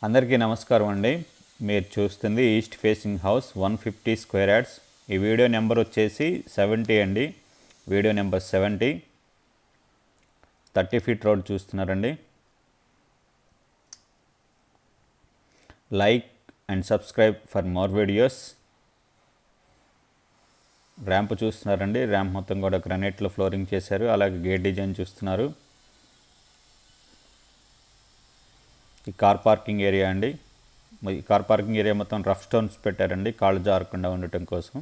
అందరికీ నమస్కారం అండి. మీరు చూస్తుంది east facing house 150 square yards. ఈ వీడియో నెంబర్ వచ్చేసి 70 అండి. వీడియో నెంబర్ 70, 30 ఫీట్ రోడ్ చూస్తున్నారండి. Like and subscribe for more videos. Ramp చూస్తున్నారండి. ర్యాంప్ మొత్తం కూడా గ్రానైట్లో ఫ్లోరింగ్ చేశారు. అలాగే గేట్ డిజైన్ చూస్తున్నారు. ఈ కార్ పార్కింగ్ ఏరియా అండి. ఈ కార్ పార్కింగ్ ఏరియా మొత్తం రఫ్ స్టోన్స్ పెట్టారండి, కాళ్ళు జారకుండా ఉండటం కోసం.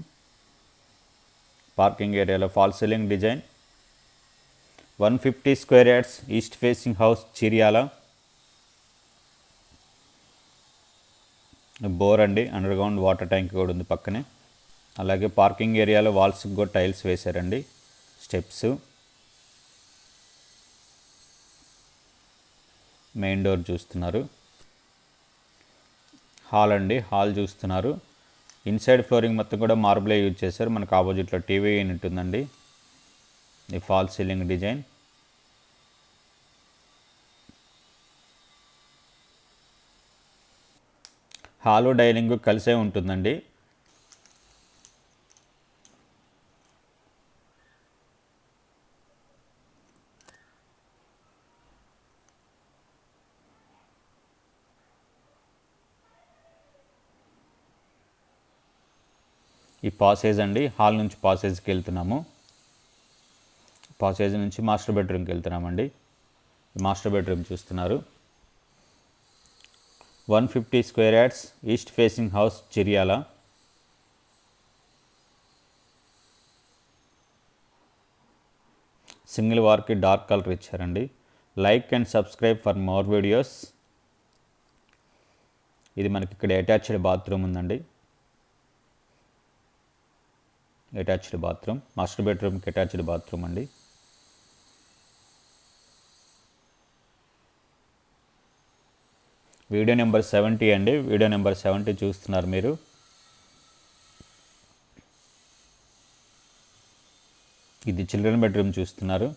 పార్కింగ్ ఏరియాలో fall ceiling design. 150 square yards, east facing house, Chiryala. Bore అండి, అండర్ గ్రౌండ్ వాటర్ ట్యాంక్ కూడా ఉంది పక్కనే. అలాగే పార్కింగ్ ఏరియాలో వాల్స్కి కూడా టైల్స్ వేశారండి, స్టెప్స్. మెయిన్ డోర్ చూస్తున్నారు. హాల్ అండి, హాల్ చూస్తున్నారు. ఇన్సైడ్ ఫ్లోరింగ్ మొత్తం కూడా మార్బులే యూజ్ చేశారు. మనకు ఆపోజిట్లో టీవీ యూనిట్ ఉందండి. ఈ fall ceiling design. Hall dining కలిసే ఉంటుందండి. ఈ పాసేజ్ అండి, హాల్ నుంచి పాసేజ్కి వెళ్తున్నాము. పాసేజ్ నుంచి మాస్టర్ బెడ్రూమ్కి వెళ్తున్నామండి. మాస్టర్ బెడ్రూమ్ చూస్తున్నారు. 150 square yards, east facing house, Chiryala. Single వార్కి డార్క్ కలర్ ఇచ్చారండి. Like and subscribe for more videos. ఇది మనకి ఇక్కడ అటాచ్డ్ బాత్రూమ్ ఉందండి. అటాచ్డ్ బాత్రూమ్, మాస్టర్ బెడ్రూమ్కి అటాచ్డ్ బాత్రూమ్ అండి. వీడియో నెంబర్ 70 అండి. వీడియో నెంబర్ 70 చూస్తున్నారు మీరు. ఇది చిల్డ్రన్ బెడ్రూమ్ చూస్తున్నారు.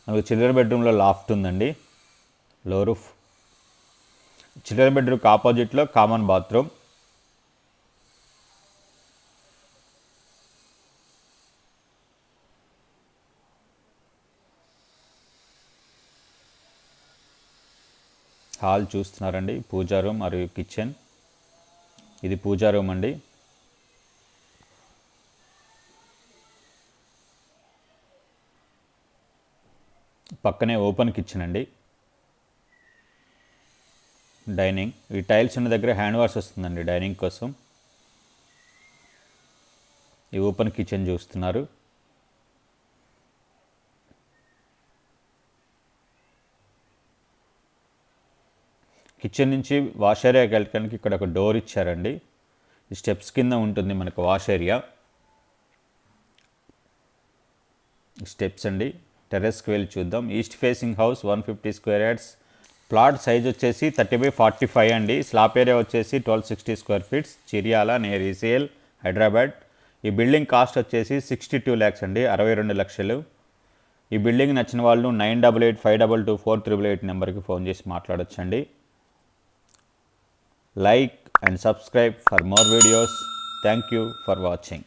మనకు చిల్డ్రన్ బెడ్రూమ్లో లాఫ్ట్ ఉందండి, లో రూఫ్. చిల్డ్రన్ బెడ్రూమ్కి ఆపోజిట్లో కామన్ బాత్రూమ్. హాల్ చూస్తున్నారండి, పూజా రూమ్ మరియు కిచెన్. ఇది పూజా రూమ్ అండి. పక్కనే ఓపెన్ కిచెన్ అండి. డైనింగ్. ఈ టైల్స్ ఉన్న దగ్గర హ్యాండ్ వాష్ వస్తుందండి డైనింగ్ కోసం. ఈ ఓపెన్ కిచెన్ చూస్తున్నారు. కిచెన్ నుంచి వాష్ ఏరియాకి వెళ్ళడానికి ఇక్కడ ఒక డోర్ ఇచ్చారండి. ఈ స్టెప్స్ కింద ఉంటుంది మనకు వాష్ ఏరియా. స్టెప్స్ అండి. టెర్రస్కి వెళ్ళి చూద్దాం. East facing house, 150 square yards. Plot size వచ్చేసి 30/45 అండి. స్లాబ్ ఏరియా వచ్చేసి 1260 square feets. Chiryala, near ECL, Hyderabad. ఈ బిల్డింగ్ కాస్ట్ వచ్చేసి 62 lakhs అండి, 62 లక్షలు. ఈ బిల్డింగ్ నచ్చిన వాళ్ళు 9885224388 నెంబర్కి ఫోన్ చేసి మాట్లాడొచ్చండి. Like and subscribe for more videos. Thank you for watching.